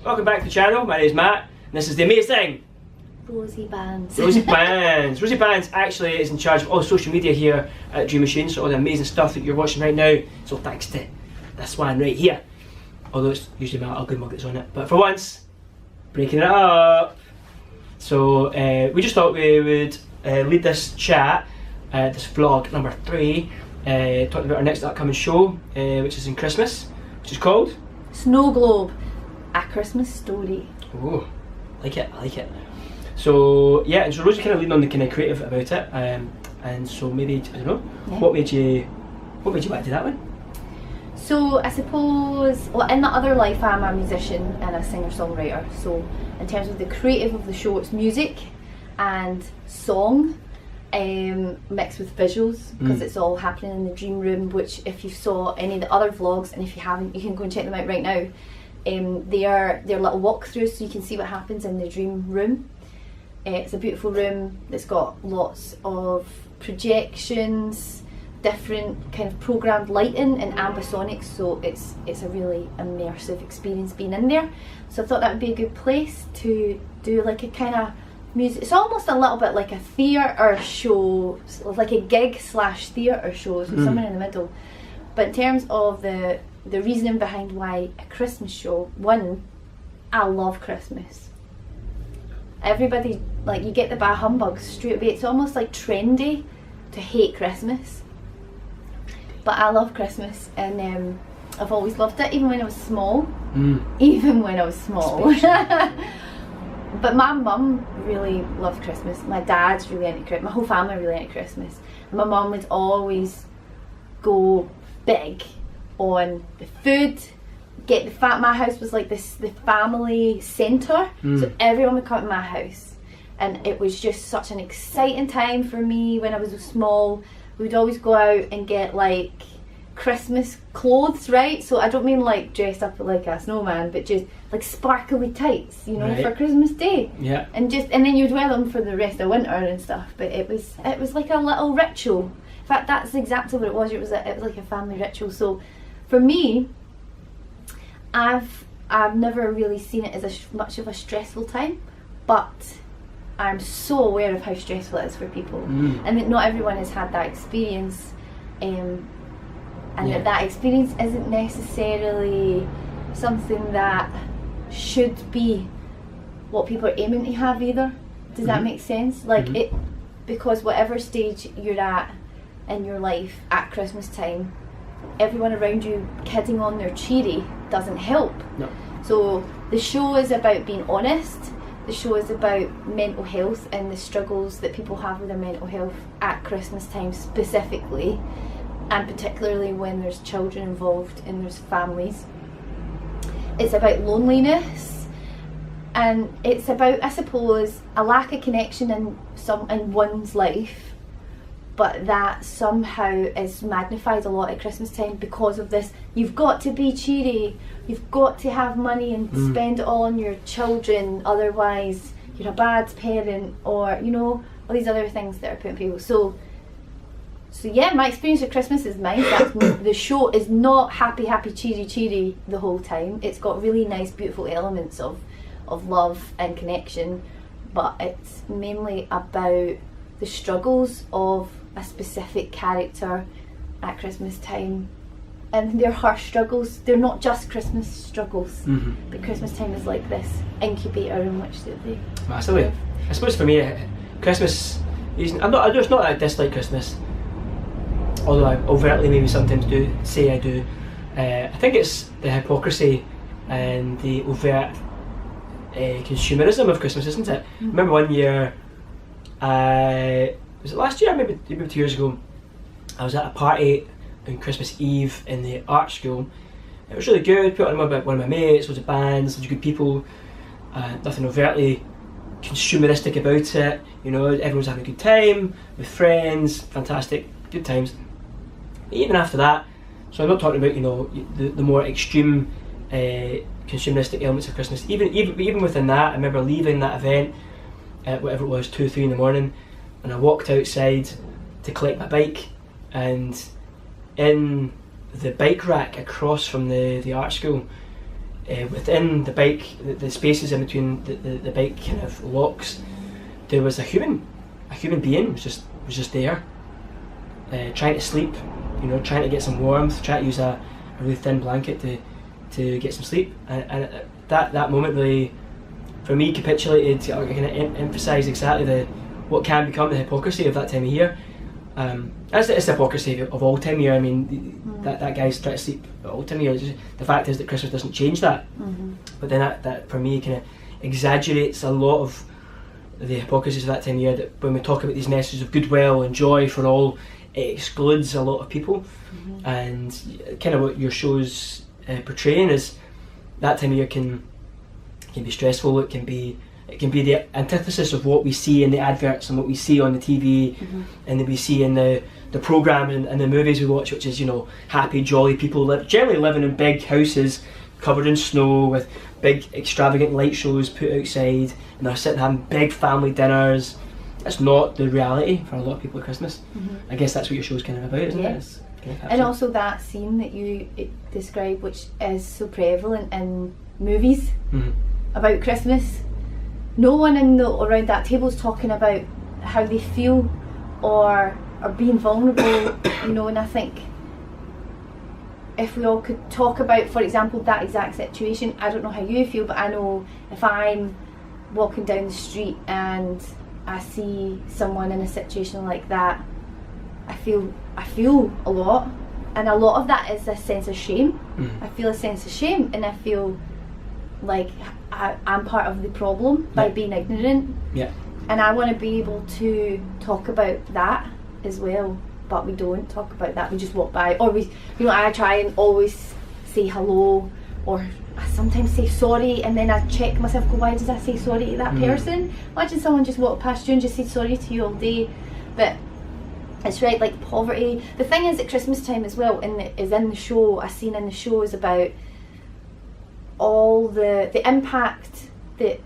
welcome back to the channel. My name is Matt, and this is the amazing Rosie Bans. Rosie Bans. Rosie Bans actually is in charge of all social media here at Dream Machine, so all the amazing stuff that you're watching right now, so thanks to this one right here. Although it's usually my ugly mug that's on it, but for once, breaking it up. So we just thought we would lead this chat, this vlog number 3, talking about our next upcoming show, which is in Christmas, which is called Snow Globe, A Christmas Story. Oh, I like it. So yeah, and so Rosie kind of leading on the kind of creative about it, and so maybe, I don't know, Yeah. what made you want to do that one? So I suppose, well, in the other life I'm a musician and a singer-songwriter, so in terms of the creative of the show, it's music and song mixed with visuals, because it's all happening in the dream room, which if you saw any of the other vlogs, and if you haven't, you can go and check them out right now. They're little walkthroughs, so you can see what happens in the dream room. It's a beautiful room that's got lots of projections, different kind of programmed lighting and ambisonics, so it's a really immersive experience being in there. So I thought that would be a good place to do like a kind of music. It's almost a little bit like a theatre show, like a gig slash theatre show, so somewhere in the middle. But in terms of the reasoning behind why a Christmas show, one, I love Christmas. Everybody, like, you get the bah humbug straight away. It's almost like trendy to hate Christmas, but I love Christmas, and I've always loved it, even when I was small. Even when I was small. But my mum really loved Christmas. My dad's really into Christmas. My whole family really into Christmas. And my mum would always go big on the food. My house was like the family centre, so everyone would come to my house, and it was just such an exciting time for me when I was small. We would always go out and get like Christmas clothes, right? So I don't mean like dressed up like a snowman, but just like sparkly tights, you know, Right. for Christmas Day. Yeah. And then you'd wear them for the rest of winter and stuff. But it was like a little ritual. In fact, that's exactly what it was. It was like a family ritual. So for me, I've never really seen it as much of a stressful time, but I'm so aware of how stressful it is for people, and that not everyone has had that experience, and that experience isn't necessarily something that should be what people are aiming to have either. Does that make sense? Like because whatever stage you're at in your life at Christmas time, everyone around you kidding on their cheery doesn't help. No. So the show is about being honest. The show is about mental health and the struggles that people have with their mental health at Christmas time specifically, and particularly when there's children involved and there's families. It's about loneliness, and it's about, I suppose, a lack of connection in one's life, but that somehow is magnified a lot at Christmas time because of this. You've got to be cheery, you've got to have money and spend it all on your children, otherwise you're a bad parent, or, you know, all these other things that are put on people. So yeah, my experience of Christmas is nice. The show is not happy, cheery the whole time. It's got really nice, beautiful elements of love and connection, but it's mainly about the struggles of a specific character at Christmas time, and they're harsh struggles. They're not just Christmas struggles, but Christmas time is like this incubator in which they Massively. live. I suppose for me, Christmas isn't. It's not that I dislike Christmas, although I overtly maybe sometimes do say I do. I think it's the hypocrisy and the overt consumerism of Christmas, isn't it? I remember one year, was it last year? Maybe 2 years ago. I was at a party on Christmas Eve in the art school. It was really good. Put on one of my mates, loads of bands, loads of good people. Nothing overtly consumeristic about it. You know, everyone's having a good time with friends. Fantastic, good times. But even after that, so I'm not talking about, you know, the more extreme consumeristic elements of Christmas. Even within that, I remember leaving that event at whatever it was, 2 or 3 in the morning, and I walked outside to collect my bike, and in the bike rack across from the art school, within the bike, the spaces in between the bike kind of locks, there was a human being was just there, trying to sleep, trying to get some warmth, trying to use a really thin blanket to get some sleep, and that moment really, for me, capitulated, kind of emphasised exactly what can become the hypocrisy of that time of year. It's the hypocrisy of all time of year. I mean, that guy's trying to sleep all time of year. The fact is that Christmas doesn't change that. But then that for me kind of exaggerates a lot of the hypocrisies of that time of year, that when we talk about these messages of goodwill and joy for all, it excludes a lot of people. And kind of what your show's portraying is that time of year can be stressful. It can be the antithesis of what we see in the adverts and what we see on the TV, and that we see in the programmes and the movies we watch, which is happy, jolly people generally living in big houses covered in snow with big extravagant light shows put outside, and they're sitting having big family dinners. That's not the reality for a lot of people at Christmas. I guess that's what your show's kind of about, isn't it? It's kind of and also that scene that you describe, which is so prevalent in movies about Christmas. No one around that table is talking about how they feel or are being vulnerable, and I think if we all could talk about, for example, that exact situation, I don't know how you feel, but I know if I'm walking down the street and I see someone in a situation like that, I feel a lot, and a lot of that is a sense of shame. I feel a sense of shame, and I feel like I'm part of the problem by being ignorant. And I want to be able to talk about that as well, but we don't talk about that. We just walk by, or I try and always say hello, or I sometimes say sorry, and then I check myself, go, why did I say sorry to that person? Imagine someone just walked past you and just said sorry to you all day. But it's right, like poverty. The thing is, at Christmas time as well, is in the show, a scene in the show is about all the impact that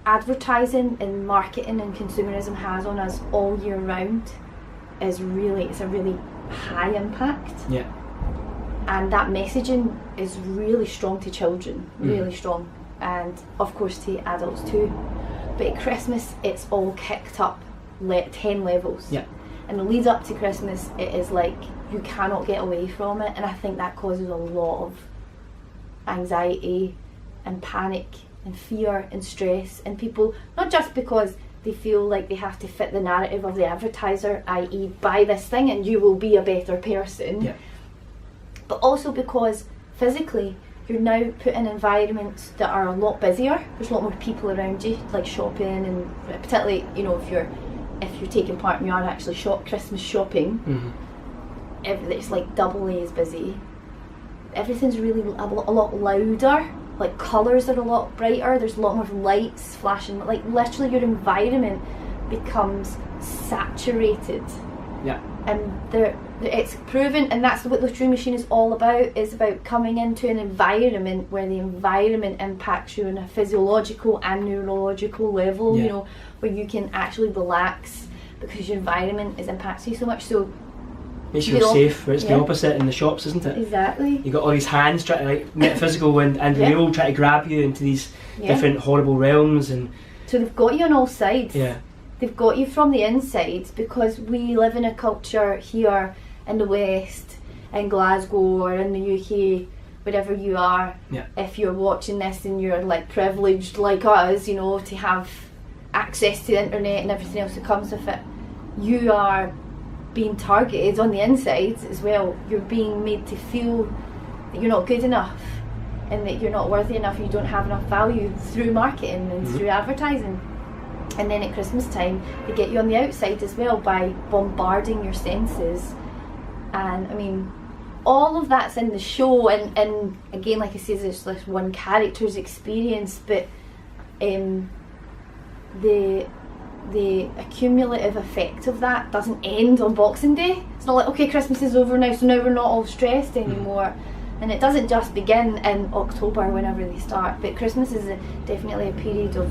advertising and marketing and consumerism has on us all year round. It's a really high impact. And that messaging is really strong to children, really strong, and of course to adults too. But at Christmas, it's all kicked up 10 levels. And the lead up to Christmas, it is like you cannot get away from it, and I think that causes a lot of anxiety and panic and fear and stress in people, not just because they feel like they have to fit the narrative of the advertiser, i.e. buy this thing and you will be a better person, but also because physically you're now put in environments that are a lot busier. There's a lot more people around you, like shopping, and particularly if you're taking part and you are actually Christmas shopping, it's like doubly as busy. Everything's really a lot louder, like colours are a lot brighter, there's a lot more lights flashing, like literally your environment becomes saturated. And it's proven, and that's what the True Machine is all about. It's about coming into an environment where the environment impacts you on a physiological and neurological level, where you can actually relax because your environment is impacting you so much. So makes you feel safe, where it's the opposite in the shops, isn't it? Exactly. You got all these hands trying to like metaphysical and real, trying to grab you into these different horrible realms, and so they've got you on all sides. They've got you from the inside, because we live in a culture here in the West, in Glasgow or in the UK, wherever you are. If you're watching this and you're like privileged like us, to have access to the internet and everything else that comes with it, you are being targeted on the inside as well. You're being made to feel that you're not good enough and that you're not worthy enough, you don't have enough value through marketing and through advertising. And then at Christmas time they get you on the outside as well by bombarding your senses. And I mean, all of that's in the show, and again, like I say, there's this one character's experience, but the accumulative effect of that doesn't end on Boxing Day. It's not like, okay, Christmas is over now, so now we're not all stressed anymore. And it doesn't just begin in October, whenever they start, but Christmas is definitely a period of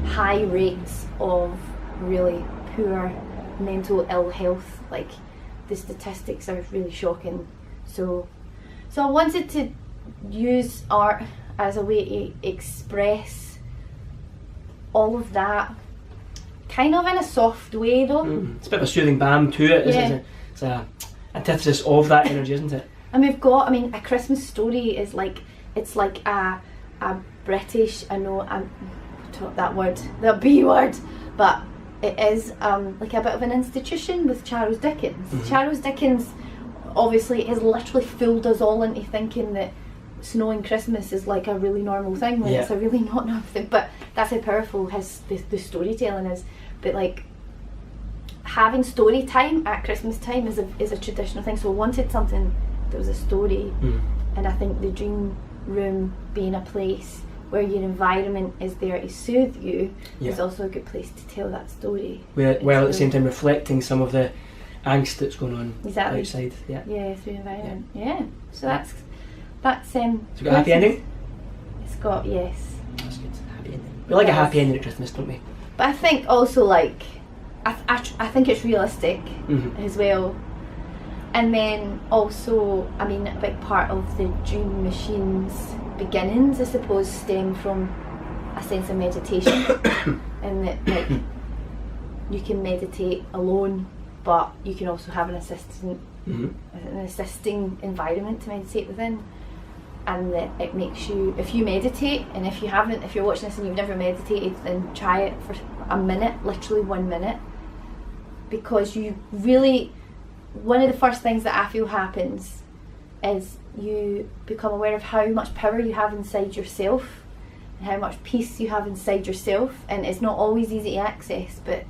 high rates of really poor mental ill health. Like, the statistics are really shocking. So I wanted to use art as a way to express all of that, kind of in a soft way though. It's a bit of a soothing balm to it, isn't it? It's a antithesis of that energy, isn't it? And we've got, I mean, A Christmas Story is like, it's like a British, I know I'm that word, the B word, but it is like a bit of an institution with Charles Dickens. Charles Dickens obviously has literally fooled us all into thinking that snowing Christmas is like a really normal thing when it's a really not normal thing, but that's how powerful the storytelling is. But like, having story time at Christmas time is a traditional thing, so we wanted something that was a story, and I think the dream room being a place where your environment is there to soothe you is also a good place to tell that story. While at the same time reflecting some of the angst that's going on outside. Yeah, through the environment. Yeah. So that's So it's got a happy ending? It's got, yes. That's good, happy ending. We like a happy ending at Christmas, don't we? But I think also like, I think it's realistic as well. And then also, I mean, a big part of the Dream Machine's beginnings, I suppose, stem from a sense of meditation. And that like, you can meditate alone, but you can also have an assisting environment to meditate within. And that it makes you, if you meditate, and if you're watching this and you've never meditated, then try it for a minute, literally 1 minute, because you really, one of the first things that I feel happens is you become aware of how much power you have inside yourself and how much peace you have inside yourself. And it's not always easy to access, but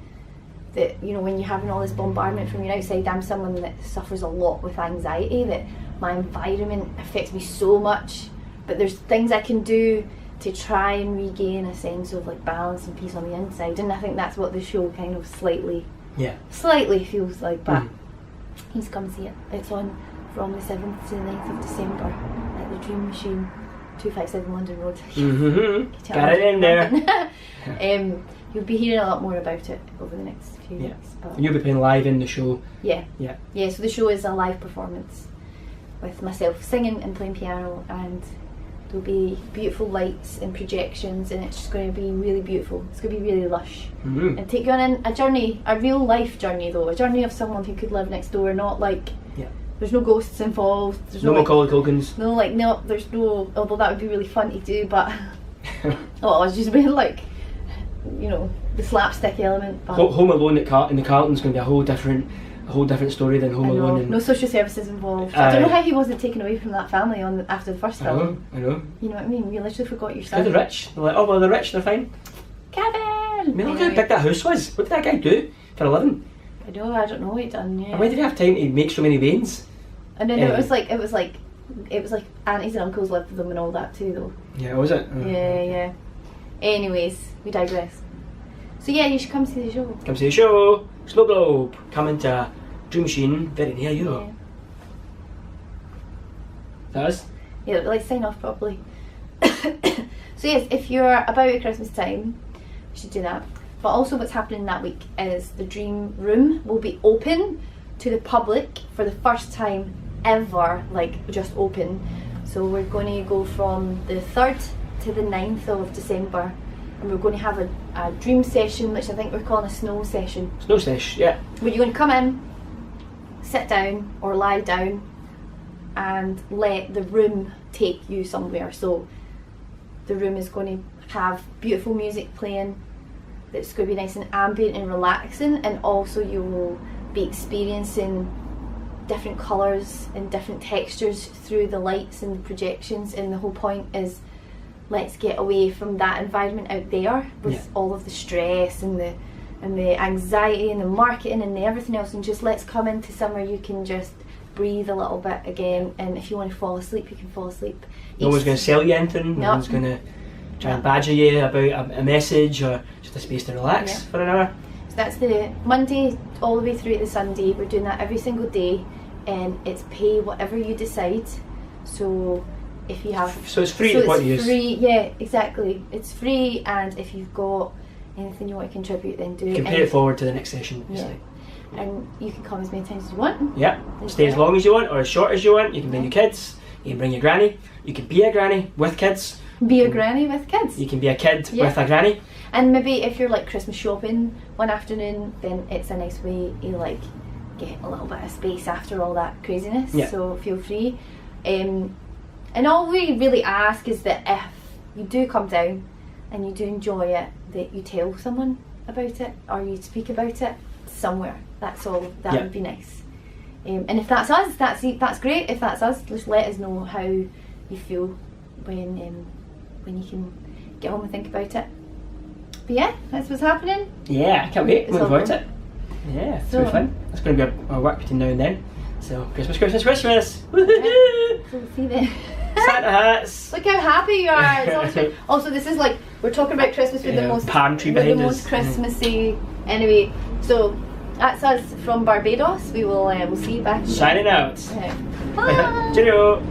that, you know, when you're having all this bombardment from your outside, I'm someone that suffers a lot with anxiety, that my environment affects me so much, but there's things I can do to try and regain a sense of like balance and peace on the inside. And I think that's what the show kind of slightly feels like. But please come see it. It's on from the 7th to the 9th of December at the Dream Machine, 257 London Road. Got it in there. You'll be hearing a lot more about it over the next few weeks. And you'll be playing live in the show. Yeah, so the show is a live performance with myself singing and playing piano, and there'll be beautiful lights and projections, and it's just going to be really beautiful. It's going to be really lush and take you on a journey, a real life journey though, a journey of someone who could live next door, not like there's no ghosts involved, there's no Macaulay Culkins, there's no, although that would be really fun to do, but I was just being like, you know, the slapstick element. But Home Alone in the Carlton's going to be a whole different story than Home Alone. No social services involved. I don't know how he wasn't taken away from that family after the first film. I know. You know what I mean? You literally forgot your son. They're rich. They're like, oh well, they're rich, they're fine. Kevin! I mean, look how big that house was. What did that guy do for a living? I don't know what he'd done. Yeah. And why did he have time to make so many veins? And then it was like aunties and uncles lived with them and all that too, though. Yeah, was it? Yeah. Anyways, we digress. So yeah, you should come see the show. Come see the show. Snow Globe coming to Dream Machine very near you. Yeah. That is? Yeah, like sign off properly. So yes, if you're about at Christmas time, you should do that. But also what's happening that week is the Dream Room will be open to the public for the first time ever, like just open. So we're going to go from the 3rd to the 9th of December, and we're going to have a dream session, which I think we're calling a snow session. Snow sesh, yeah. Where you're going to come in, sit down or lie down, and let the room take you somewhere. So the room is going to have beautiful music playing that's going to be nice and ambient and relaxing, and also you will be experiencing different colours and different textures through the lights and the projections. And the whole point is, let's get away from that environment out there with all of the stress and the anxiety and the marketing and the everything else, and just let's come into somewhere you can just breathe a little bit again. And if you want to fall asleep, you can fall asleep. No one's going to sell you anything. No one's going to try and badger you about a message or just a space to relax for an hour. So that's the Monday all the way through to the Sunday. We're doing that every single day, and it's pay whatever you decide. So if you have, so it's free to what you use. Free, yeah, exactly. It's free, and if you've got anything you want to contribute, then do it. You can pay it forward to the next session. And you can come as many times as you want. Yeah, stay as long as you want or as short as you want. You can bring your kids, you can bring your granny, you can be a granny with kids, Be a granny with kids. You can be a kid Yeah. with a granny. And maybe if you're like Christmas shopping one afternoon, then it's a nice way to like get a little bit of space after all that craziness. Yeah. So feel free. And all we really ask is that if you do come down and you do enjoy it, that you tell someone about it or you speak about it somewhere. That's all. That Yeah. would be nice. And if that's us, that's great. If that's us, just let us know how you feel when you can get home and think about it. But yeah, that's what's happening. Yeah, I can't wait. It's Looking all forward to fun. it. Yeah, it's So- going to be fun. It's going to be our work between now and then. So, Christmas, Christmas, Christmas! Woohoo! So we'll see then. Santa hats! Look how happy you are. It's always great. Also, this is like we're talking about Christmas with the Yeah, most palm tree with the behind most us. Christmassy. Anyway, so that's us from Barbados. We will we'll see you back. Shining out! Okay. Bye. Cheerio!